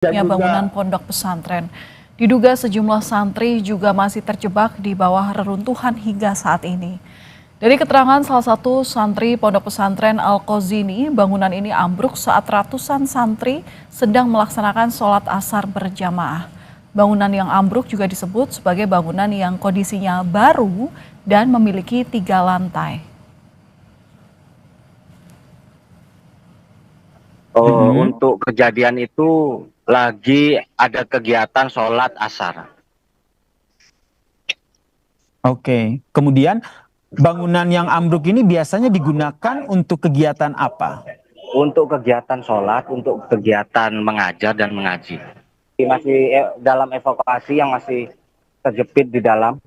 bangunan pondok pesantren. Diduga sejumlah santri juga masih terjebak di bawah reruntuhan hingga saat ini. Dari keterangan salah satu santri pondok pesantren Al-Qazini, bangunan ini ambruk saat ratusan santri sedang melaksanakan sholat asar berjamaah. Bangunan yang ambruk juga disebut sebagai bangunan yang kondisinya baru dan memiliki 3 lantai. Untuk kejadian itu lagi ada kegiatan sholat asar. Oke, kemudian bangunan yang ambruk ini biasanya digunakan untuk kegiatan apa? Untuk kegiatan sholat, untuk kegiatan mengajar dan mengaji. Masih dalam evakuasi yang masih terjepit di dalam.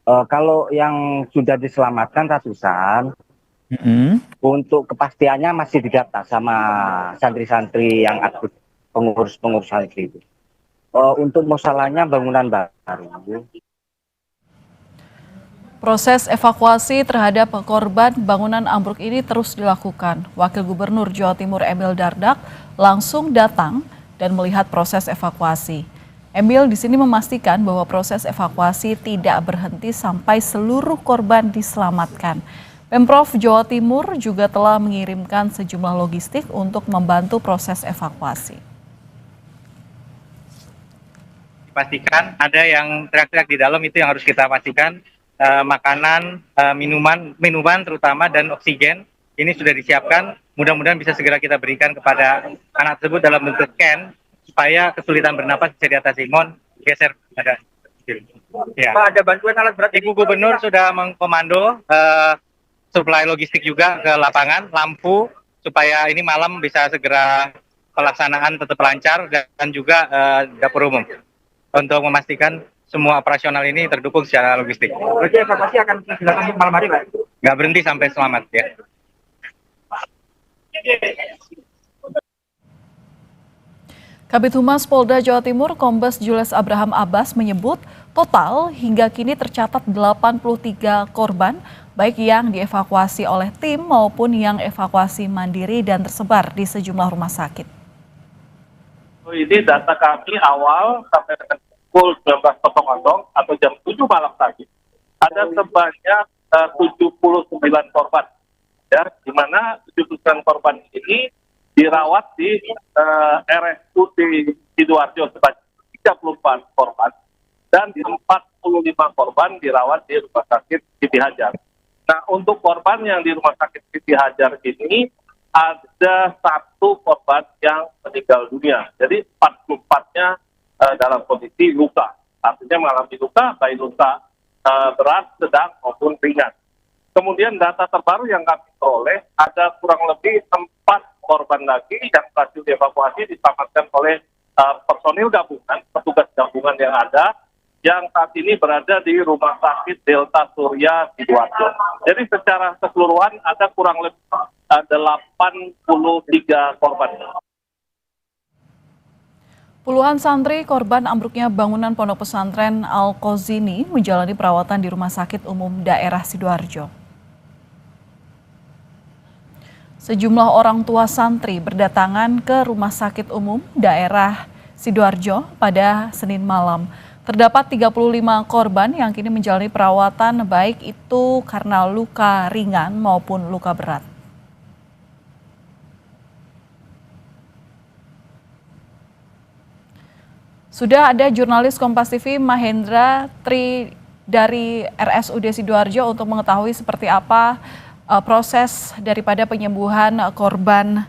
Kalau yang sudah diselamatkan ratusan, untuk kepastiannya masih didata sama santri-santri yang aktif, pengurus-pengurus santri itu. Untuk masalahnya bangunan baru. Proses evakuasi terhadap korban bangunan ambruk ini terus dilakukan. Wakil Gubernur Jawa Timur Emil Dardak langsung datang dan melihat proses evakuasi. Emil di sini memastikan bahwa proses evakuasi tidak berhenti sampai seluruh korban diselamatkan. Pemprov Jawa Timur juga telah mengirimkan sejumlah logistik untuk membantu proses evakuasi. Pastikan ada yang teriak-teriak di dalam, itu yang harus kita pastikan. Makanan, minuman terutama, dan oksigen ini sudah disiapkan. Mudah-mudahan bisa segera kita berikan kepada anak tersebut dalam bentuk can supaya kesulitan bernapas bisa diatasi. Mohon geser ada. Ya. Pak, ada bantuan alat berat? Ibu Gubernur sudah mengkomando suplai logistik juga ke lapangan, lampu supaya ini malam bisa segera pelaksanaan tetap lancar, dan juga dapur umum untuk memastikan semua operasional ini terdukung secara logistik. Berarti evakuasi akan dilakukan malam hari, Pak? Nggak berhenti sampai selamat, ya. Kabid Humas Polda Jawa Timur Kombes Jules Abraham Abbas menyebut total hingga kini tercatat 83 korban, baik yang dievakuasi oleh tim maupun yang evakuasi mandiri dan tersebar di sejumlah rumah sakit. Ini data kami awal sampai dengan pukul 19.00 atau jam 7 malam tadi, ada sebanyak 79 korban, ya, di mana 79 korban ini dirawat di RSUD Sidoarjo sebanyak 34 korban, dan 45 korban dirawat di Rumah Sakit Siti Hajar. Nah, untuk korban yang di Rumah Sakit Siti Hajar ini ada 1 korban yang meninggal dunia, jadi 44-nya dalam kondisi luka, artinya mengalami luka, baik luka berat, sedang maupun ringan. Kemudian data terbaru yang kami peroleh, ada kurang lebih 4 korban lagi yang berhasil dievakuasi, diselamatkan oleh personil gabungan, petugas gabungan yang ada, yang saat ini berada di Rumah Sakit Delta Surya Sidoarjo. Jadi secara keseluruhan ada kurang lebih 83 korban. Puluhan santri korban ambruknya bangunan pondok pesantren Al-Qazini menjalani perawatan di Rumah Sakit Umum Daerah Sidoarjo. Sejumlah orang tua santri berdatangan ke Rumah Sakit Umum Daerah Sidoarjo pada Senin malam. Terdapat 35 korban yang kini menjalani perawatan, baik itu karena luka ringan maupun luka berat. Sudah ada jurnalis Kompas TV Mahendra Tri dari RSUD Sidoarjo untuk mengetahui seperti apa proses daripada penyembuhan korban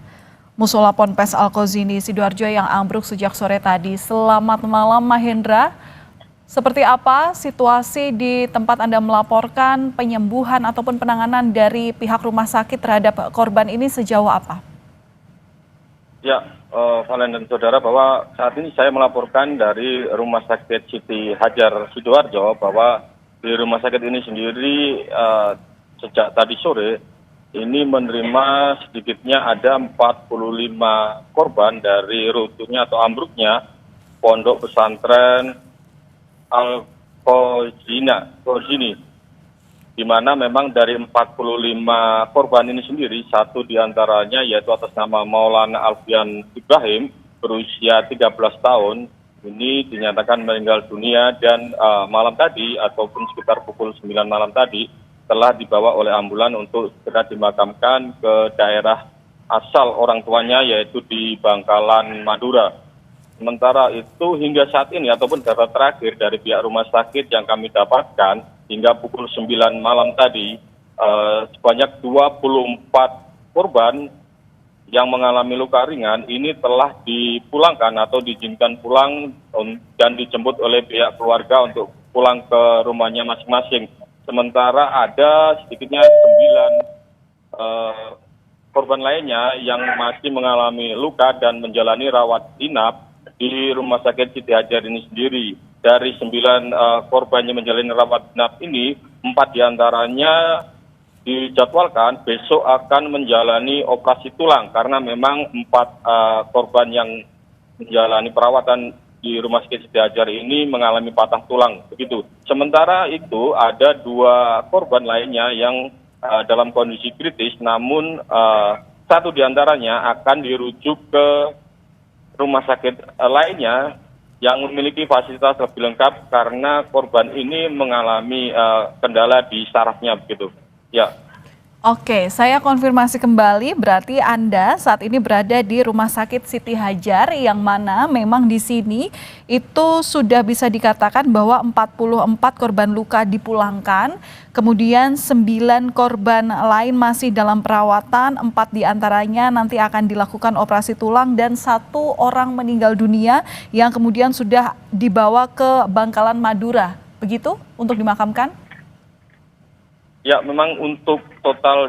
Musola Ponpes Al-Qazini Sidoarjo yang ambruk sejak sore tadi. Selamat malam Mahendra, seperti apa situasi di tempat Anda melaporkan, penyembuhan ataupun penanganan dari pihak rumah sakit terhadap korban ini sejauh apa? Ya, Valen dan saudara, bahwa saat ini saya melaporkan dari Rumah Sakit Siti Hajar Sidoarjo bahwa di rumah sakit ini sendiri sejak tadi sore ini menerima sedikitnya ada 45 korban dari runtuhnya atau ambruknya pondok pesantren Al-Qazini, di mana memang dari 45 korban ini sendiri, 1 diantaranya yaitu atas nama Maulana Alfian Ibrahim, berusia 13 tahun ini dinyatakan meninggal dunia dan malam tadi ataupun sekitar pukul 9 malam tadi telah dibawa oleh ambulan untuk segera dimakamkan ke daerah asal orang tuanya yaitu di Bangkalan, Madura. Sementara itu hingga saat ini ataupun data terakhir dari pihak rumah sakit yang kami dapatkan hingga pukul 9 malam tadi sebanyak 24 korban yang mengalami luka ringan ini telah dipulangkan atau diizinkan pulang dan dijemput oleh pihak keluarga untuk pulang ke rumahnya masing-masing. Sementara ada sedikitnya 9 korban lainnya yang masih mengalami luka dan menjalani rawat inap di Rumah Sakit Siti Hajar ini sendiri. Dari 9 korban yang menjalani rawat inap ini, 4 diantaranya dijadwalkan besok akan menjalani operasi tulang karena memang 4 korban yang menjalani perawatan di Rumah Sakit Siti Hajar ini mengalami patah tulang begitu. Sementara itu ada 2 korban lainnya yang dalam kondisi kritis, namun 1 diantaranya akan dirujuk ke rumah sakit lainnya yang memiliki fasilitas lebih lengkap karena korban ini mengalami kendala di sarafnya begitu. Ya. Oke, saya konfirmasi kembali, berarti Anda saat ini berada di Rumah Sakit Siti Hajar yang mana memang di sini itu sudah bisa dikatakan bahwa 44 korban luka dipulangkan, kemudian 9 korban lain masih dalam perawatan, 4 diantaranya nanti akan dilakukan operasi tulang dan 1 orang meninggal dunia yang kemudian sudah dibawa ke Bangkalan, Madura. Begitu untuk dimakamkan? Ya, memang untuk total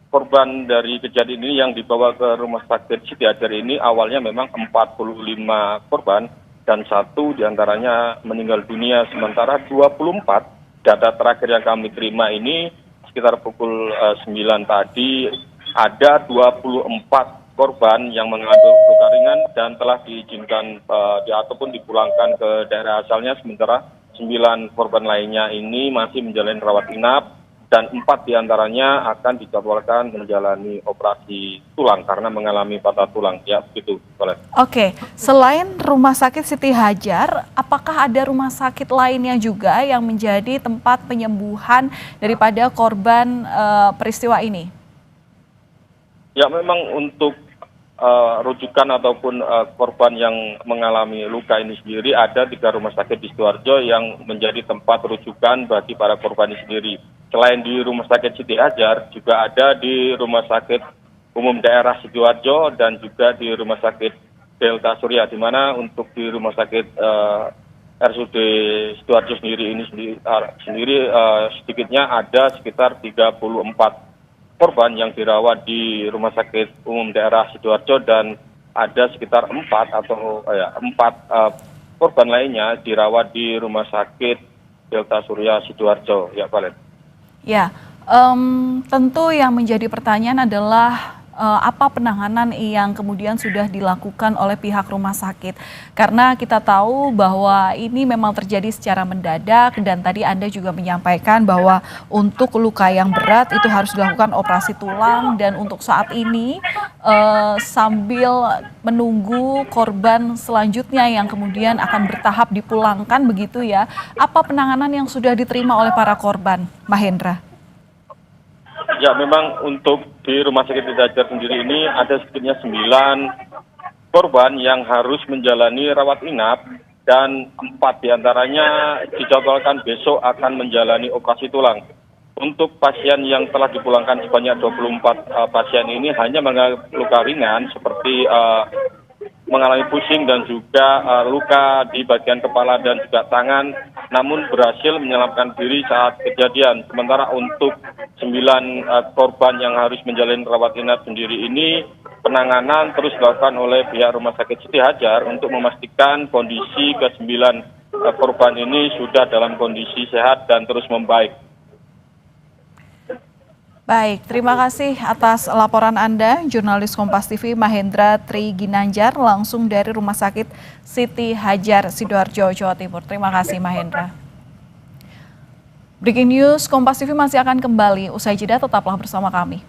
korban dari kejadian ini yang dibawa ke Rumah Sakit Siti Hajar ini awalnya memang 45 korban dan 1 diantaranya meninggal dunia. Sementara 24 data terakhir yang kami terima ini sekitar pukul 9 tadi ada 24 korban yang mengalami luka ringan dan telah diizinkan ataupun dipulangkan ke daerah asalnya, sementara 9 korban lainnya ini masih menjalani rawat inap dan 4 diantaranya akan dijadwalkan menjalani operasi tulang karena mengalami patah tulang. Ya, begitu. Boleh. Oke, selain Rumah Sakit Siti Hajar, apakah ada rumah sakit lainnya juga yang menjadi tempat penyembuhan daripada korban peristiwa ini? Ya, memang untuk rujukan ataupun korban yang mengalami luka ini sendiri ada 3 rumah sakit di Sidoarjo yang menjadi tempat rujukan bagi para korban ini sendiri. Selain di Rumah Sakit Siti Hajar, juga ada di Rumah Sakit Umum Daerah Sidoarjo dan juga di Rumah Sakit Delta Surya, di mana untuk di Rumah Sakit RSUD Sidoarjo sendiri sedikitnya ada sekitar 34 korban yang dirawat di Rumah Sakit Umum Daerah Sidoarjo dan ada sekitar 4 korban lainnya dirawat di Rumah Sakit Delta Surya Sidoarjo. Ya, Valen. Ya, tentu yang menjadi pertanyaan adalah apa penanganan yang kemudian sudah dilakukan oleh pihak rumah sakit. Karena kita tahu bahwa ini memang terjadi secara mendadak dan tadi Anda juga menyampaikan bahwa untuk luka yang berat itu harus dilakukan operasi tulang dan untuk saat ini sambil menunggu korban selanjutnya yang kemudian akan bertahap dipulangkan begitu ya. Apa penanganan yang sudah diterima oleh para korban, Mahendra? Ya, memang untuk di Rumah Sakit Siti Hajar sendiri ini ada sedikitnya 9 korban yang harus menjalani rawat inap dan 4 diantaranya dijadwalkan besok akan menjalani operasi tulang. Untuk pasien yang telah dipulangkan sebanyak 24 pasien ini hanya mengalami luka ringan seperti mengalami pusing dan juga luka di bagian kepala dan juga tangan, namun berhasil menyelamatkan diri saat kejadian. Sementara untuk 9 korban yang harus menjalani rawat inap sendiri ini, penanganan terus dilakukan oleh pihak Rumah Sakit Siti Hajar untuk memastikan kondisi ke-9 korban ini sudah dalam kondisi sehat dan terus membaik. Baik, terima kasih atas laporan Anda, jurnalis Kompas TV Mahendra Tri Ginanjar, langsung dari Rumah Sakit Siti Hajar, Sidoarjo, Jawa Timur. Terima kasih, Mahendra. Breaking News Kompas TV masih akan kembali. Usai jeda, tetaplah bersama kami.